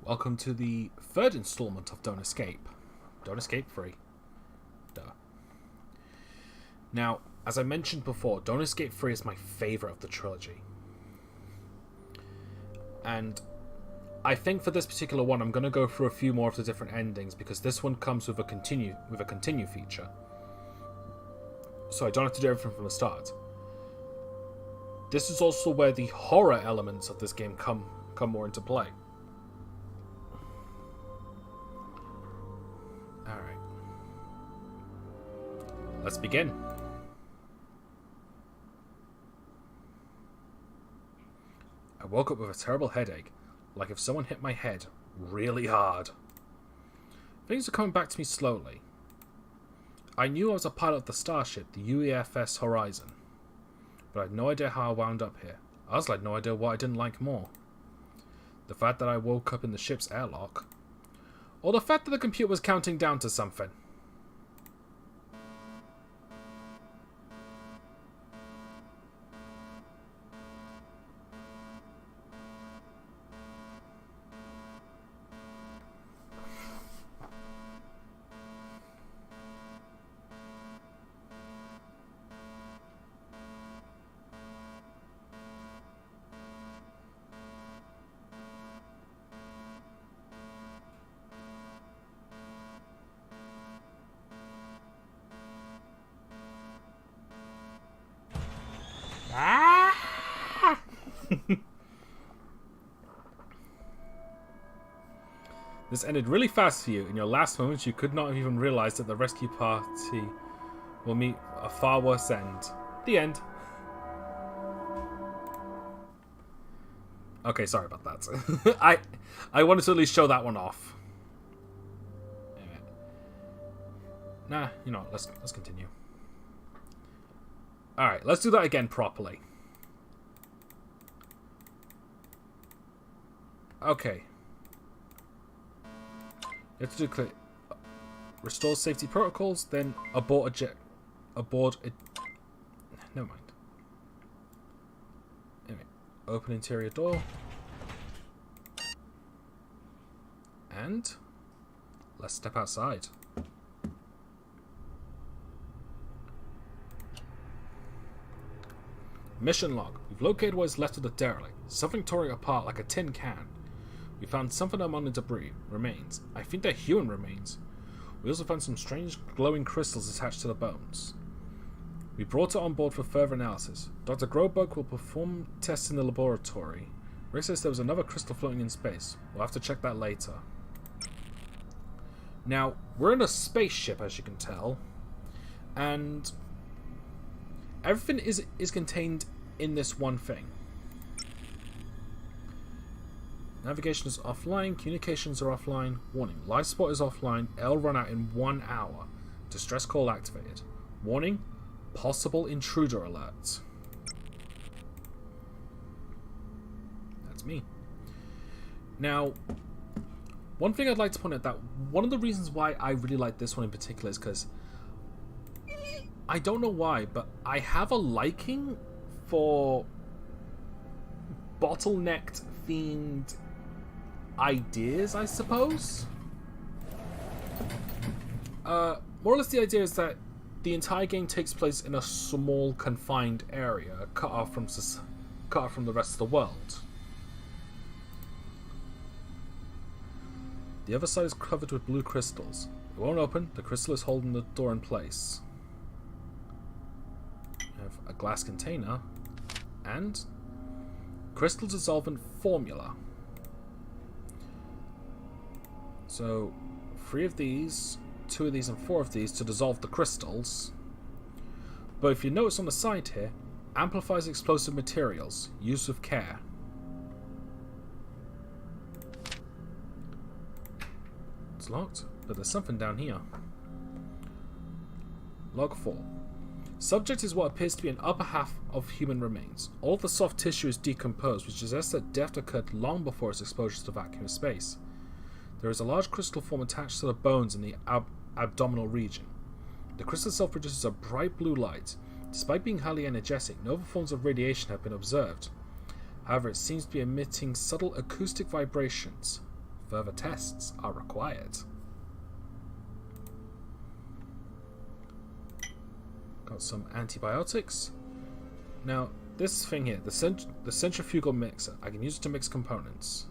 Welcome to the third installment of Don't Escape. Don't Escape Free. Duh. Now, as I mentioned before, Don't Escape Free is my favourite of the trilogy. And I think for this particular one, I'm going to go through a few more of the different endings because this one comes with a continue feature. So I don't have to do everything from the start. This is also where the horror elements of this game come more into play. Alright. Let's begin. I woke up with a terrible headache, like if someone hit my head really hard. Things are coming back to me slowly. I knew I was a pilot of the starship, the UEFS Horizon, but I had no idea how I wound up here. I also had no idea what I didn't like more. The fact that I woke up in the ship's airlock, or the fact that the computer was counting down to something. This ended really fast for you. In your last moments, you could not have even realized that the rescue party will meet a far worse end. The end. Okay, sorry about that. I wanted to at least show that one off. Nah, you know what, let's continue. Alright, let's do that again properly. Okay. You have to do clear. Restore safety protocols, then abort a... Never mind. Anyway, open interior door. And let's step outside. Mission log. We've located what is left of the derelict. Something tore it apart like a tin can. We found something among the debris. Remains. I think they're human remains. We also found some strange glowing crystals attached to the bones. We brought it on board for further analysis. Dr. Grobug will perform tests in the laboratory. Rick says there was another crystal floating in space. We'll have to check that later. Now, we're in a spaceship, as you can tell. And everything is contained in this one thing. Navigation is offline, communications are offline. Warning, life support is offline, it'll run out in 1 hour. Distress call activated. Warning, possible intruder alert. That's me. Now, one thing I'd like to point out that one of the reasons why I really like this one in particular is because I don't know why, but I have a liking for bottlenecked themed ideas, I suppose. More or less the idea is that the entire game takes place in a small, confined area, cut off from the rest of the world. The other side is covered with blue crystals. It won't open. The crystal is holding the door in place. We have a glass container and crystal dissolvent formula. So, 3 of these, 2 of these, and 4 of these to dissolve the crystals. But if you notice on the side here, amplifies explosive materials, used with care. It's locked, but there's something down here. Log 4. Subject is what appears to be an upper half of human remains. All of the soft tissue is decomposed, which suggests that death occurred long before its exposure to vacuum space. There is a large crystal form attached to the bones in the abdominal region. The crystal itself produces a bright blue light. Despite being highly energetic, no other forms of radiation have been observed. However, it seems to be emitting subtle acoustic vibrations. Further tests are required. Got some antibiotics. Now, this thing here, the centrifugal mixer, I can use it to mix components.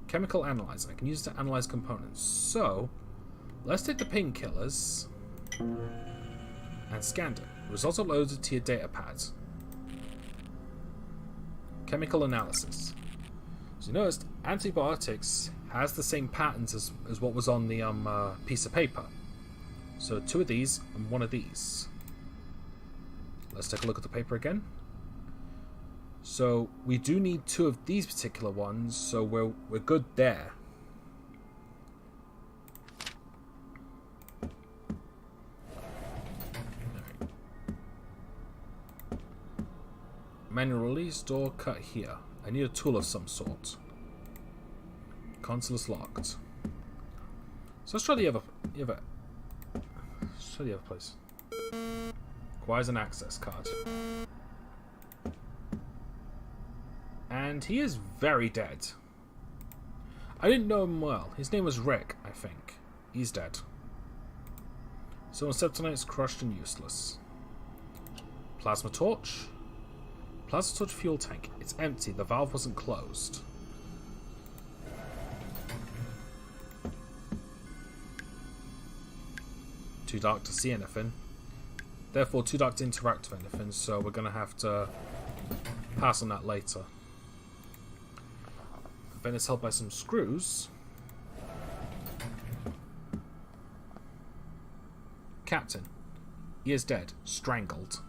Chemical analyzer, I can use it to analyze components. So, let's take the painkillers and scan it. Results are loaded to your data pads. Chemical analysis. So you noticed, antibiotics has the same patterns as what was on the piece of paper. So 2 of these and 1 of these. Let's take a look at the paper again. So we do need 2 of these particular ones, so we're good there. Right. Manual release, door cut here. I need a tool of some sort. Console is locked. So let's try the other place. Requires an access card. And he is very dead. I didn't know him well. His name was Rick, I think. He's dead. So septonite is crushed and useless. Plasma torch. Plasma torch fuel tank. It's empty. The valve wasn't closed. Too dark to see anything. Therefore, too dark to interact with anything, so we're going to have to pass on that later. The vent is held by some screws. Captain. He is dead. Strangled.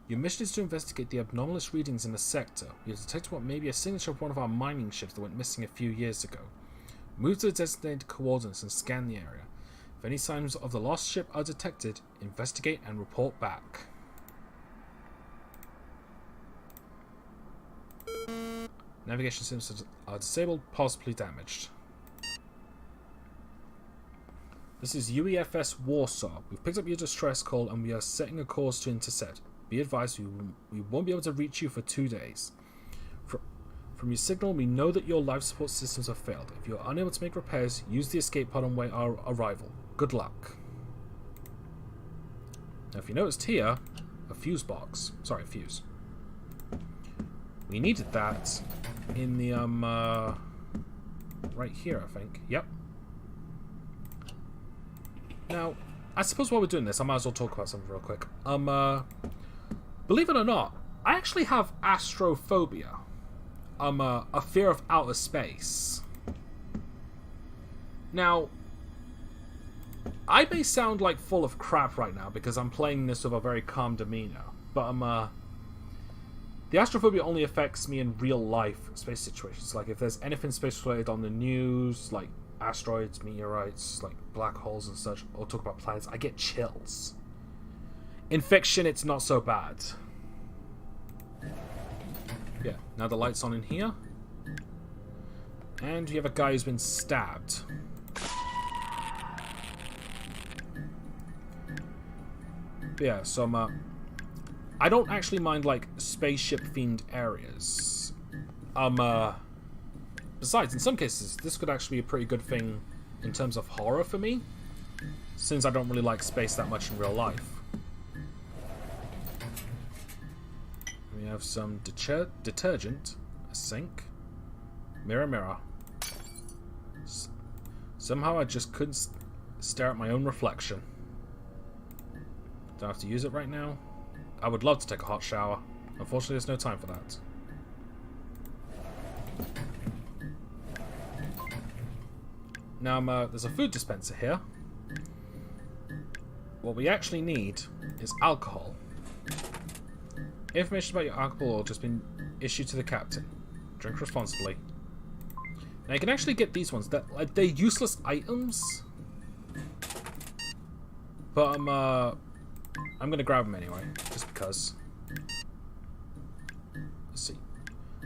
Your mission is to investigate the anomalous readings in the sector. You have detected what may be a signature of one of our mining ships that went missing a few years ago. Move to the designated coordinates and scan the area. If any signs of the lost ship are detected, investigate and report back. Navigation systems are disabled, possibly damaged. This is UEFS Warsaw. We've picked up your distress call and we are setting a course to intercept. Be advised, we won't be able to reach you for 2 days. From your signal, we know that your life support systems have failed. If you are unable to make repairs, use the escape pod on our arrival. Good luck. Now, if you noticed here, a fuse box. Sorry, a fuse. We needed that in the, right here, I think. Yep. Now, I suppose while we're doing this, I might as well talk about something real quick. Believe it or not, I actually have astrophobia. A fear of outer space. Now, I may sound like full of crap right now because I'm playing this with a very calm demeanor, but the astrophobia only affects me in real life space situations. Like if there's anything space related on the news, like asteroids, meteorites, like black holes and such, or talk about planets, I get chills. In fiction, it's not so bad. Yeah, now the light's on in here. And we have a guy who's been stabbed. But yeah, so I don't actually mind, like, spaceship-themed areas. Besides, in some cases, this could actually be a pretty good thing in terms of horror for me, since I don't really like space that much in real life. We have some detergent, a sink, mirror, mirror. Somehow I just couldn't stare at my own reflection. Don't have to use it right now. I would love to take a hot shower. Unfortunately, there's no time for that. Now, there's a food dispenser here. What we actually need is alcohol. Information about your alcohol has just been issued to the captain. Drink responsibly. Now, you can actually get these ones. They're useless items. But I'm gonna grab them anyway, just because. Let's see.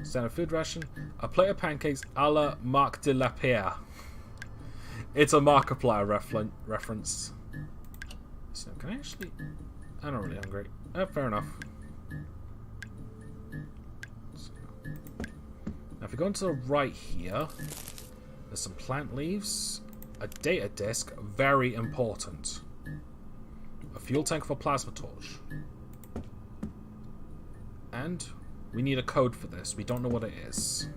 Standard food ration. A plate of pancakes a la Marc de la Pierre. It's a Markiplier reference. So can I actually... I'm not really hungry. Fair enough. Now if we go into the right here, there's some plant leaves, a data disk, very important, a fuel tank for plasma torch, and we need a code for this. We don't know what it is.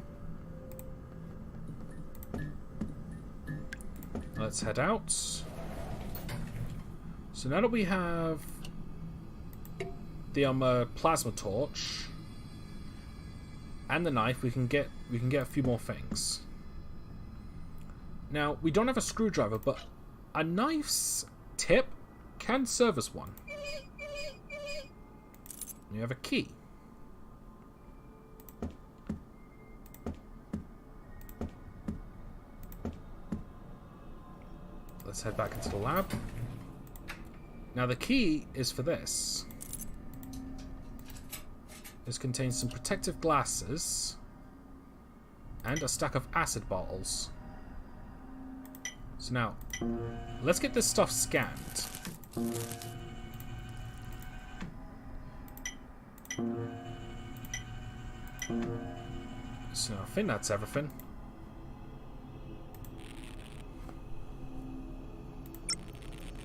Let's head out. So now that we have the plasma torch and the knife, we can get a few more things. Now we don't have a screwdriver, but a knife's tip can serve as one. You have a key. Let's head back into the lab. Now the key is for this. This contains some protective glasses and a stack of acid bottles. So now, let's get this stuff scanned. So I think that's everything.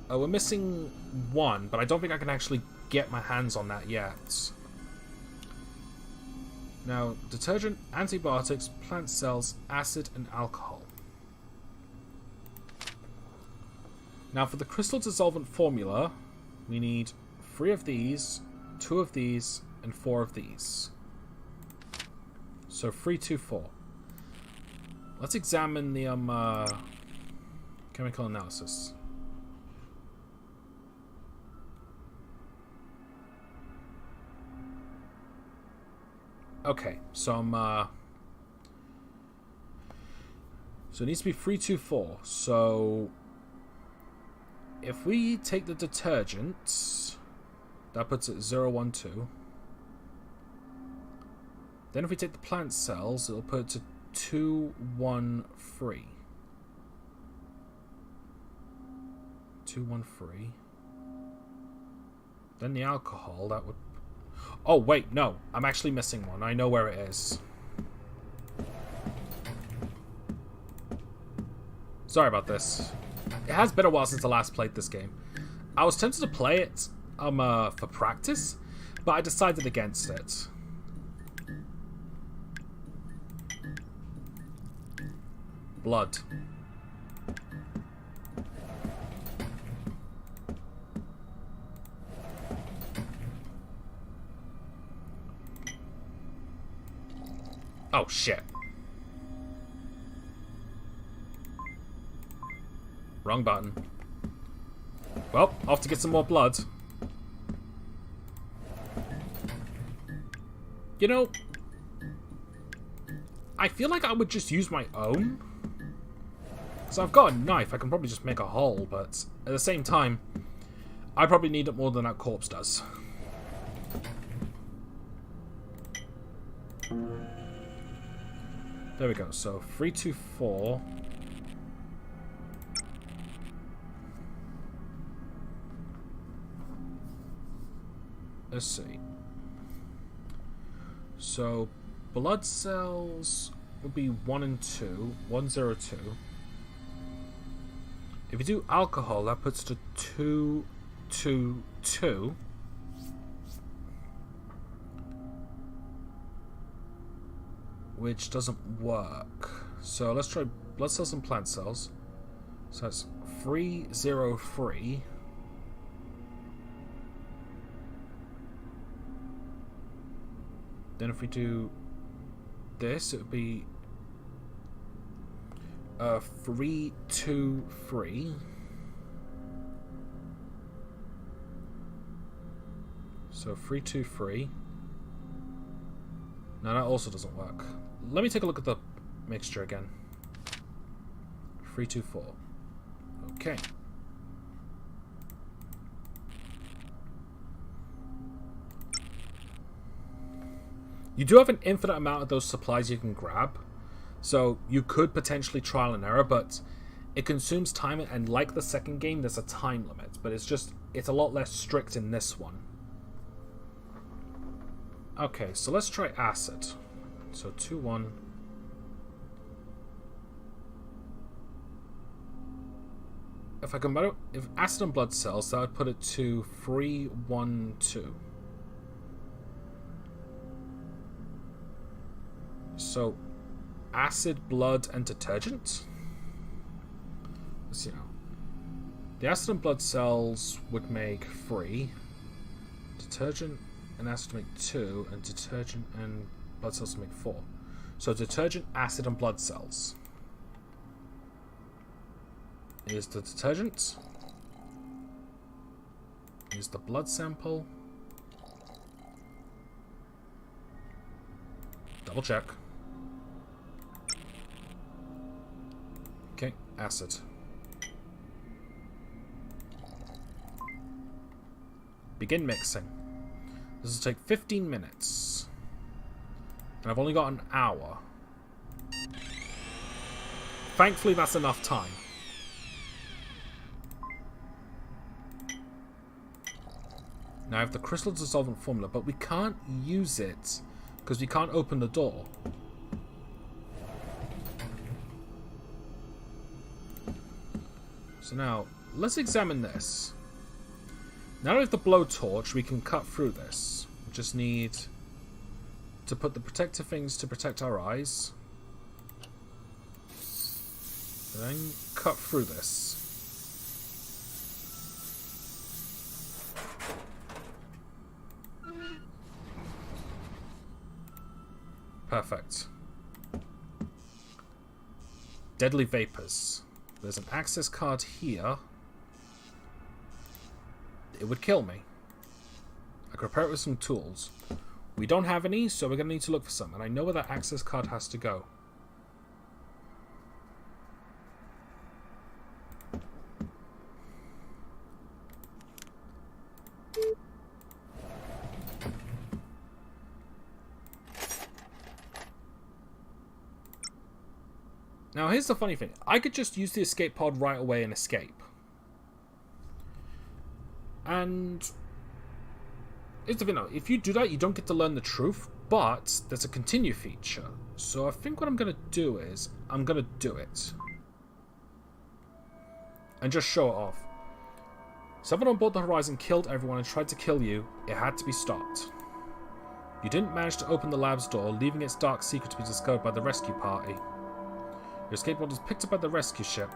Oh, we're missing one, but I don't think I can actually get my hands on that yet. Now, detergent, antibiotics, plant cells, acid, and alcohol. Now, for the crystal dissolvent formula, we need 3 of these, 2 of these, and 4 of these. So 3, 2, 4. Let's examine the chemical analysis. Okay, so so it needs to be 3, 2, 4. So if we take the detergent, that puts it 0, 1, 2. Then if we take the plant cells, it'll put it to 2, 1, 3. 2, 1, 3. Then the alcohol, that would... Oh, wait, no. I'm actually missing one. I know where it is. Sorry about this. It has been a while since I last played this game. I was tempted to play it for practice, but I decided against it. Blood. Oh, shit. Wrong button. Well, off to get some more blood. You know, I feel like I would just use my own. So I've got a knife, I can probably just make a hole, but at the same time, I probably need it more than that corpse does. There we go, so 3, 2, 4. Let's see. So, blood cells would be 1 and 2. 1, 0, 2. If you do alcohol, that puts to 2, 2, 2. Which doesn't work. So let's try blood cells and plant cells. So that's 3, 0, 3. Then if we do this, it would be 3, 2, 3. So 3, 2, 3. No, that also doesn't work. Let me take a look at the mixture again. 3, 2, 4. Okay. You do have an infinite amount of those supplies you can grab. So you could potentially trial and error, but it consumes time, and like the second game, there's a time limit. But it's a lot less strict in this one. Okay, so let's try acid. So 2, 1. if I combine it, if acid and blood cells, that would put it to 312. So, acid, blood, and detergent? Let's see now. The acid and blood cells would make 3. Detergent and acid make 2, and detergent and blood cells make 4. So detergent, acid, and blood cells. Here's the detergent. Here's the blood sample. Double check. Okay, acid. Begin mixing. This will take 15 minutes. And I've only got an hour. Thankfully, that's enough time. Now I have the crystal dissolvent formula, but we can't use it because we can't open the door. So now, let's examine this. Now that we have the blowtorch, we can cut through this. We just need to put the protective things to protect our eyes. And then cut through this. Perfect. Deadly vapors. There's an access card here. It would kill me. I could repair it with some tools. We don't have any, so we're going to need to look for some. And I know where that access card has to go. Now, here's the funny thing. I could just use the escape pod right away and escape. And here's the thing, if you do that, you don't get to learn the truth, but there's a continue feature. So I think what I'm going to do is, I'm going to do it. And just show it off. Someone on board the Horizon killed everyone and tried to kill you. It had to be stopped. You didn't manage to open the lab's door, leaving its dark secret to be discovered by the rescue party. Your escape pod was picked up by the rescue ship.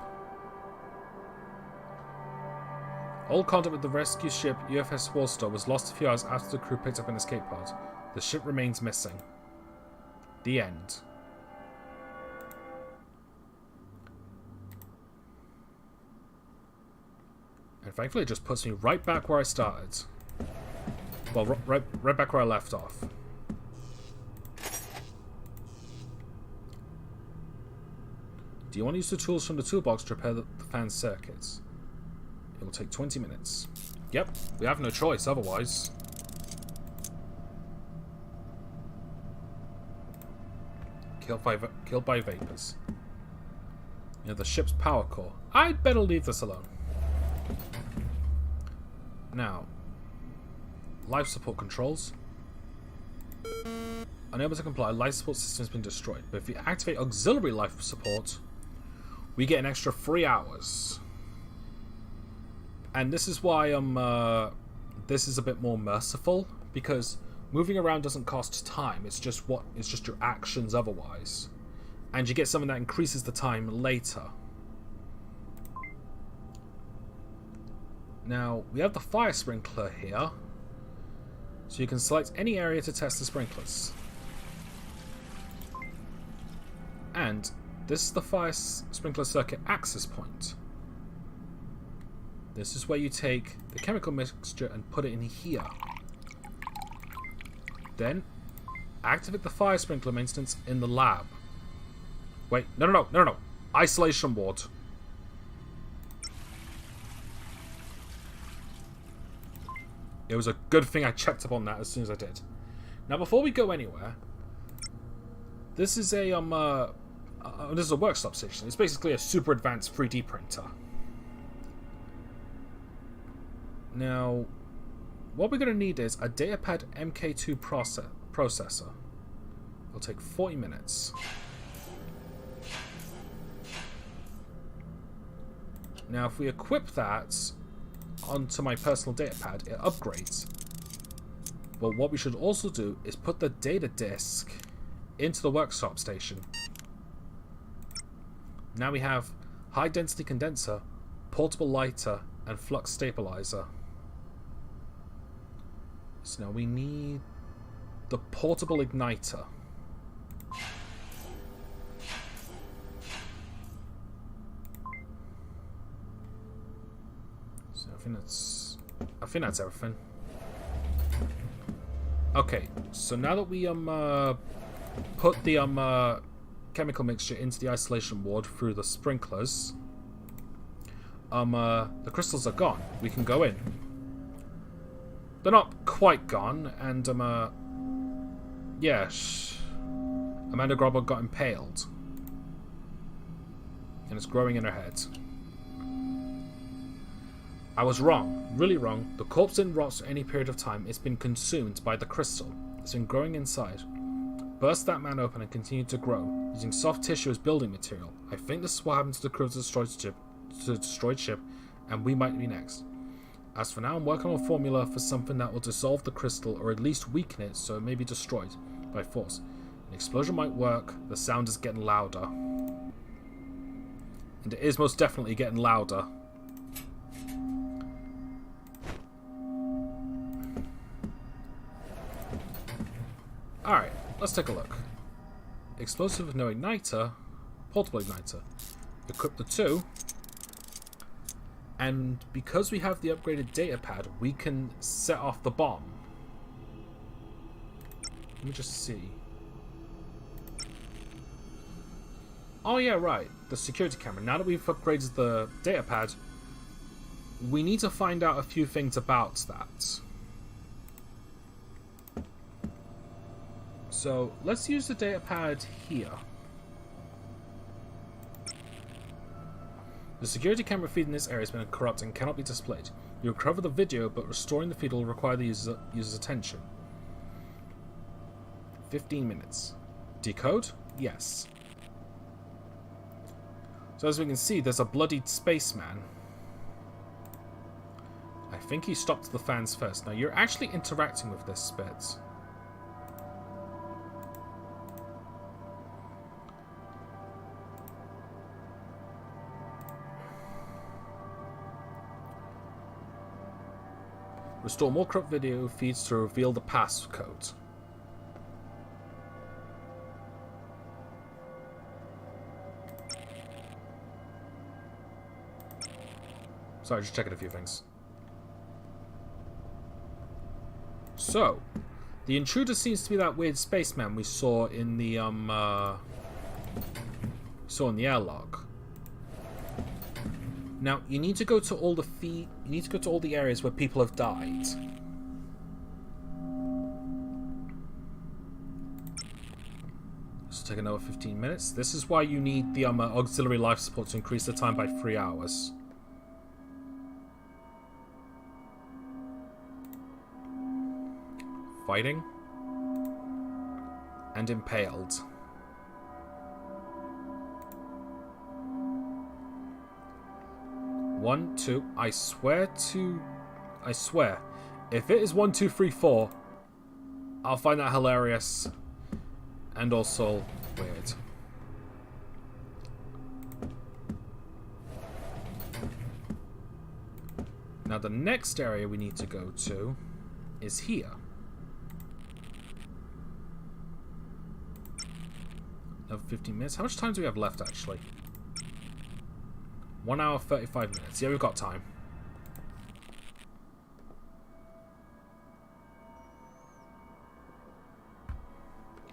All contact with the rescue ship UFS Wallstar was lost a few hours after the crew picked up an escape pod. The ship remains missing. The end. And thankfully it just puts me right back where I started. Well, right back where I left off. Do you want to use the tools from the toolbox to repair the fan circuits? It will take 20 minutes. Yep, we have no choice otherwise. Killed by vapors. You know, the ship's power core. I'd better leave this alone. Now, life support controls. Unable to comply, life support system has been destroyed. But if you activate auxiliary life support, we get an extra 3 hours. And this is why this is a bit more merciful, because moving around doesn't cost time. It's just your actions otherwise. And you get something that increases the time later. Now, we have the fire sprinkler here. So you can select any area to test the sprinklers. And this is the fire sprinkler circuit access point. This is where you take the chemical mixture and put it in here. Then, activate the fire sprinkler maintenance in the lab. Wait, no. Isolation ward. It was a good thing I checked up on that as soon as I did. Now, before we go anywhere, this is a this is a workshop station. It's basically a super advanced 3D printer. Now, what we're going to need is a datapad MK2 processor. It'll take 40 minutes. Now, if we equip that onto my personal data pad, it upgrades. But what we should also do is put the data disk into the workshop station. Now we have high density condenser, portable lighter, and flux stabilizer. So now we need the portable igniter. So I think that's everything. Okay, so now that we put the chemical mixture into the isolation ward through the sprinklers, the crystals are gone. We can go in. They're not quite gone, and yeah, Amanda Grobber got impaled, and it's growing in her head. I was wrong, really wrong. The corpse didn't rot for any period of time. It's been consumed by the crystal. It's been growing inside. Burst that man open and continued to grow, using soft tissue as building material. I think this is what happened to the crew of the destroyed ship, and we might be next. As for now, I'm working on a formula for something that will dissolve the crystal, or at least weaken it so it may be destroyed by force. An explosion might work. The sound is getting louder. And it is most definitely getting louder. Alright, let's take a look. Explosive with no igniter, portable igniter. Equip the two. And because we have the upgraded data pad, we can set off the bomb. Let me just see. Oh yeah, right. The security camera. Now that we've upgraded the data pad, we need to find out a few things about that. So let's use the data pad here. The security camera feed in this area has been corrupt and cannot be displayed. You recover the video, but restoring the feed will require the user's attention. 15 minutes. Decode? Yes. So as we can see, there's a bloodied spaceman. I think he stopped the fans first. Now you're actually interacting with this bit. Restore more corrupt video feeds to reveal the passcode. Sorry, just checking a few things. So, the intruder seems to be that weird spaceman we saw in the airlock. Now, you need to go to all the areas where people have died. This will take another 15 minutes. This is why you need the auxiliary life support to increase the time by 3 hours. Fighting. And impaled. One, two. I swear, if it is 1, 2, 3, 4, I'll find that hilarious and also weird. Now the next area we need to go to is here. Another 15 minutes. How much time do we have left actually? 1 hour, 35 minutes. Yeah, we've got time.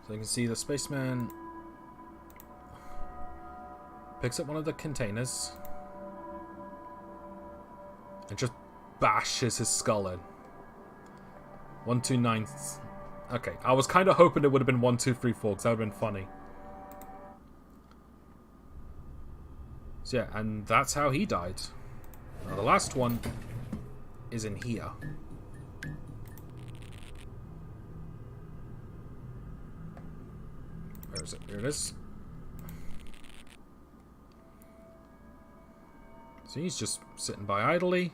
So you can see the spaceman picks up one of the containers and just bashes his skull in. 1, 2, 9. Okay, I was kind of hoping it would have been 1, 2, 3, 4 because that would have been funny. So yeah, and that's how he died. Now the last one is in here. Where is it? Here it is. So he's just sitting by idly.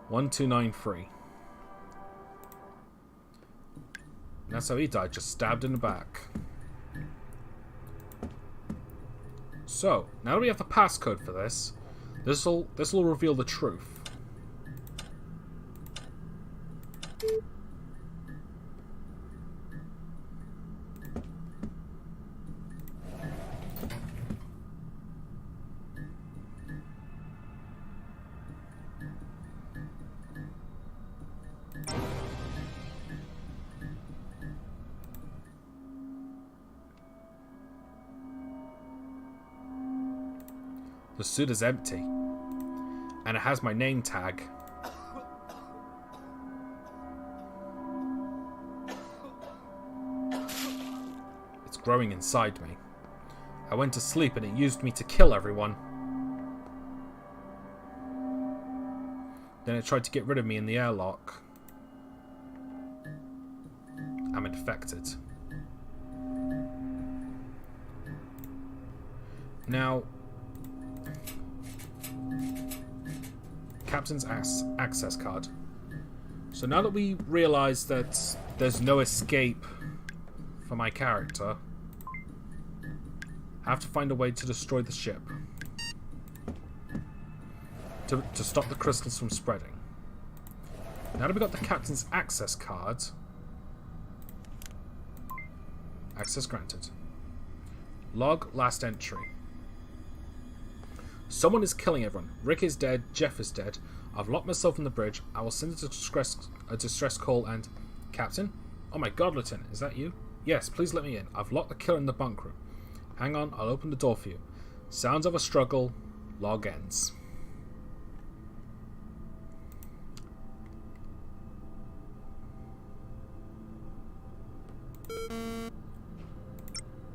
$1,293. That's how he died, just stabbed in the back. So, now that we have the passcode for this, this'll reveal the truth. The suit is empty, and it has my name tag. It's growing inside me. I went to sleep and it used me to kill everyone. Then it tried to get rid of me in the airlock. I'm infected. Now, Captain's access card. So now that we realise that there's no escape for my character, I have to find a way to destroy the ship. To stop the crystals from spreading. Now that we got the Captain's access card, access granted. Log last entry. Someone is killing everyone. Rick is dead. Jeff is dead. I've locked myself on the bridge. I will send a distress call and... Captain? Oh my god, Lieutenant. Is that you? Yes, please let me in. I've locked the killer in the bunk room. Hang on, I'll open the door for you. Sounds of a struggle. Log ends.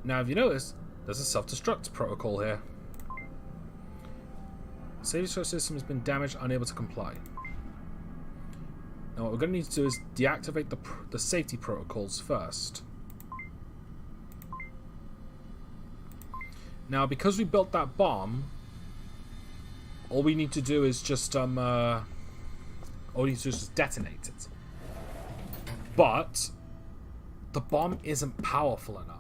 Now, if you notice, there's a self-destruct protocol here. The safety structure system has been damaged, unable to comply. Now what we're going to need to do is deactivate the safety protocols first. Now because we built that bomb, all we need to do is just detonate it. But the bomb isn't powerful enough.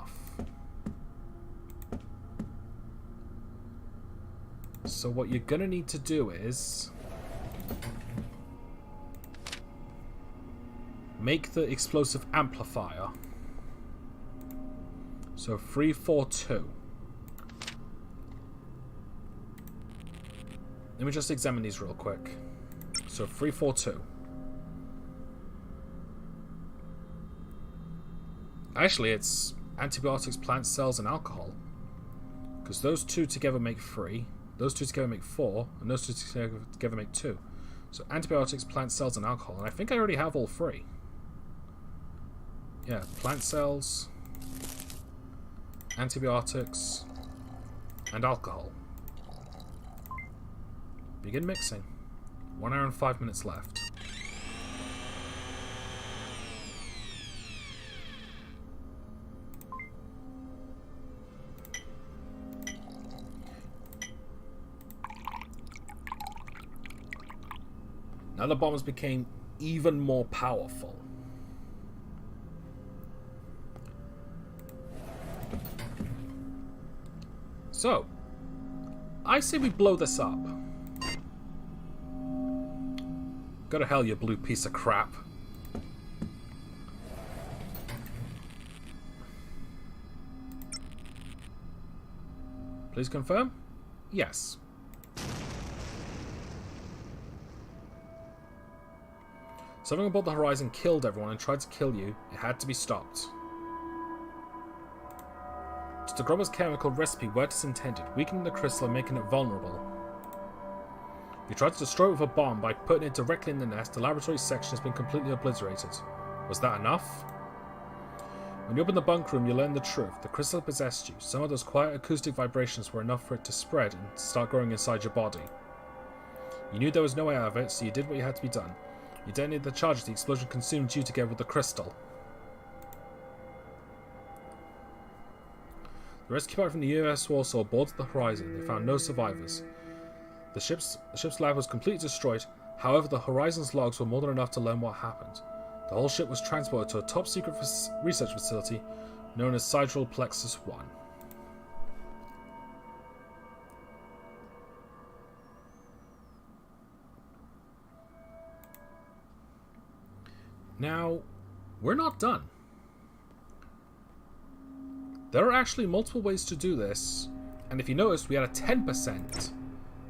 So what you're going to need to do is make the explosive amplifier. So 342. Let me just examine these real quick. So 342. Actually, it's antibiotics, plant cells, and alcohol. Because those two together make 3. Those two together make 4, and those two together make 2. So antibiotics, plant cells, and alcohol. And I think I already have all 3. Yeah, plant cells, antibiotics, and alcohol. Begin mixing. 1 hour and 5 minutes left. Now the bombs became even more powerful. So, I say we blow this up. Go to hell, you blue piece of crap. Please confirm? Yes. Something above the horizon killed everyone and tried to kill you. It had to be stopped. To Grober's chemical recipe worked as intended, weakening the crystal and making it vulnerable. You tried to destroy it with a bomb by putting it directly in the nest. The laboratory section has been completely obliterated. Was that enough? When you open the bunk room, you learn the truth. The crystal possessed you. Some of those quiet acoustic vibrations were enough for it to spread and start growing inside your body. You knew there was no way out of it, so you did what you had to be done. You detonated the charge as the explosion consumed you together with the crystal. The rescue pilot from the US Warsaw boarded the Horizon. They found no survivors. The ship's lab was completely destroyed. However, the Horizon's logs were more than enough to learn what happened. The whole ship was transported to a top-secret research facility known as Sidral Plexus 1. Now, we're not done. There are actually multiple ways to do this, and if you notice, we had a 10%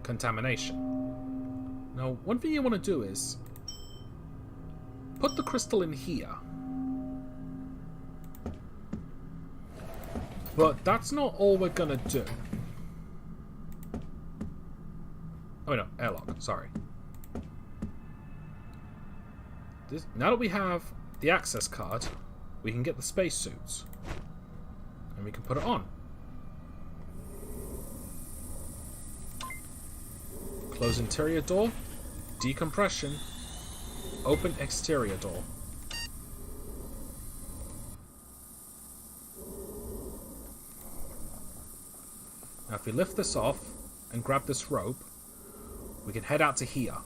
contamination. Now, one thing you want to do is put the crystal in here. But that's not all we're gonna do. Oh no, airlock, sorry. Now that we have the access card, we can get the spacesuits. And we can put it on. Close interior door. Decompression. Open exterior door. Now if we lift this off and grab this rope, we can head out to here.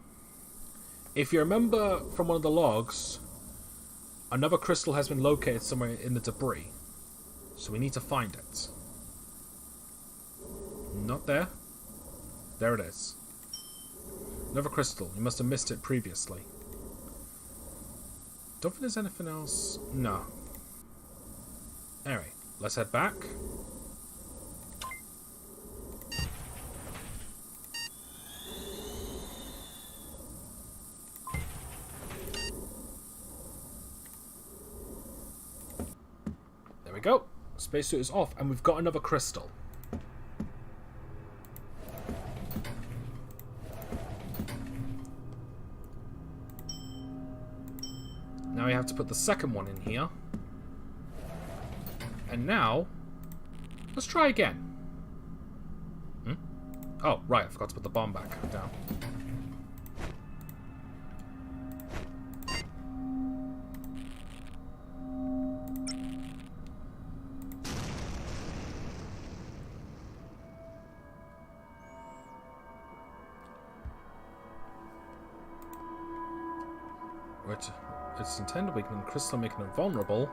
If you remember from one of the logs, another crystal has been located somewhere in the debris. So we need to find it. Not there. There it is. Another crystal. You must have missed it previously. Don't think there's anything else. No. Anyway, let's head back. There we go. Spacesuit is off, and we've got another crystal. Now we have to put the second one in here. And now, let's try again. Oh, right, I forgot to put the bomb back down. It's intended to weaken the crystal, making it vulnerable.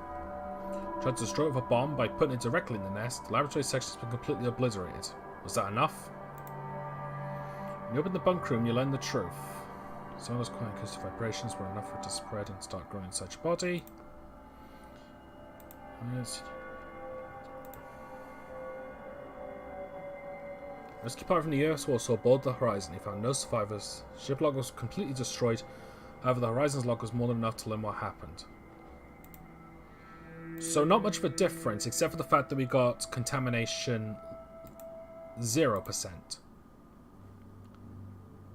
Tried to destroy it with a bomb by putting it directly in the nest. The laboratory section has been completely obliterated. Was that enough? When you open the bunk room, you learn the truth. Some of those quiet acoustic vibrations were enough for it to spread and start growing inside your body. Yes. Rescue pilot from the US Warsaw boarded the Horizon. He found no survivors. Ship log was completely destroyed. However, the Horizon's log was more than enough to learn what happened. So not much of a difference, except for the fact that we got contamination 0%.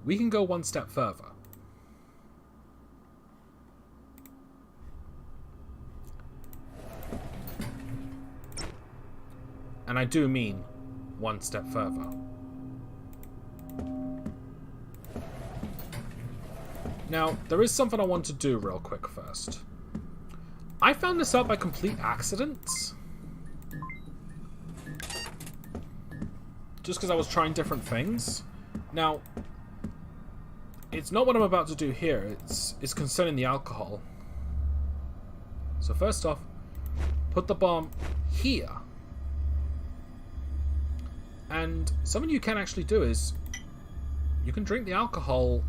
We can go one step further. And I do mean one step further. Now, there is something I want to do real quick first. I found this out by complete accident. Just because I was trying different things. Now, it's not what I'm about to do here. It's concerning the alcohol. So first off, put the bomb here. And something you can actually do is you can drink the alcohol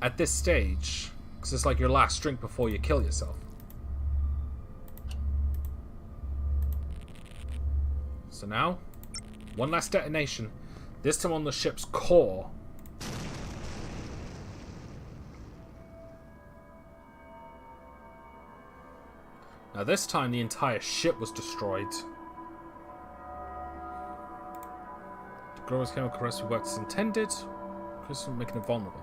at this stage, because it's like your last drink before you kill yourself. So now, one last detonation, this time on the ship's core. Now this time the entire ship was destroyed. The Grover's chemical recipe worked as intended. Crystal making it vulnerable.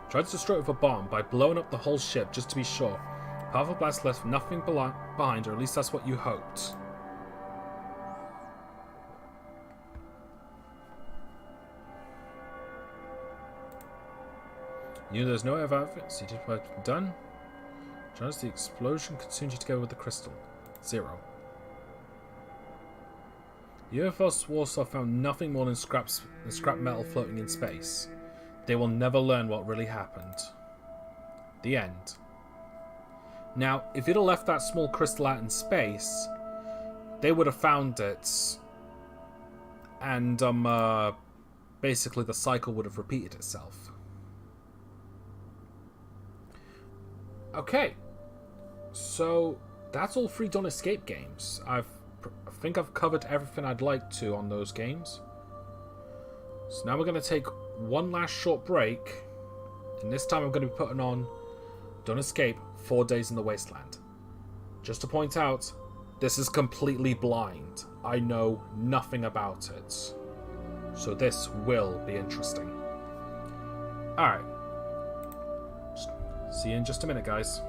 Tried to destroy it with a bomb by blowing up the whole ship just to be sure. Powerful blast left nothing behind, or at least that's what you hoped. You knew there's no way out of it, so you did what had been done. Chance the explosion consumed you together with the crystal. 0. UFOs Warsaw found nothing more than scrap metal floating in space. They will never learn what really happened. The end. Now, if it had left that small crystal out in space, they would have found it, and basically the cycle would have repeated itself. Okay, so that's all 3 Don't Escape games. I think I've covered everything I'd like to on those games. So now we're going to take one last short break, and this time I'm going to be putting on Don't Escape 4 Days in the Wasteland. Just to point out, this is completely blind. I know nothing about it. So this will be interesting. Alright. See you in just a minute, guys.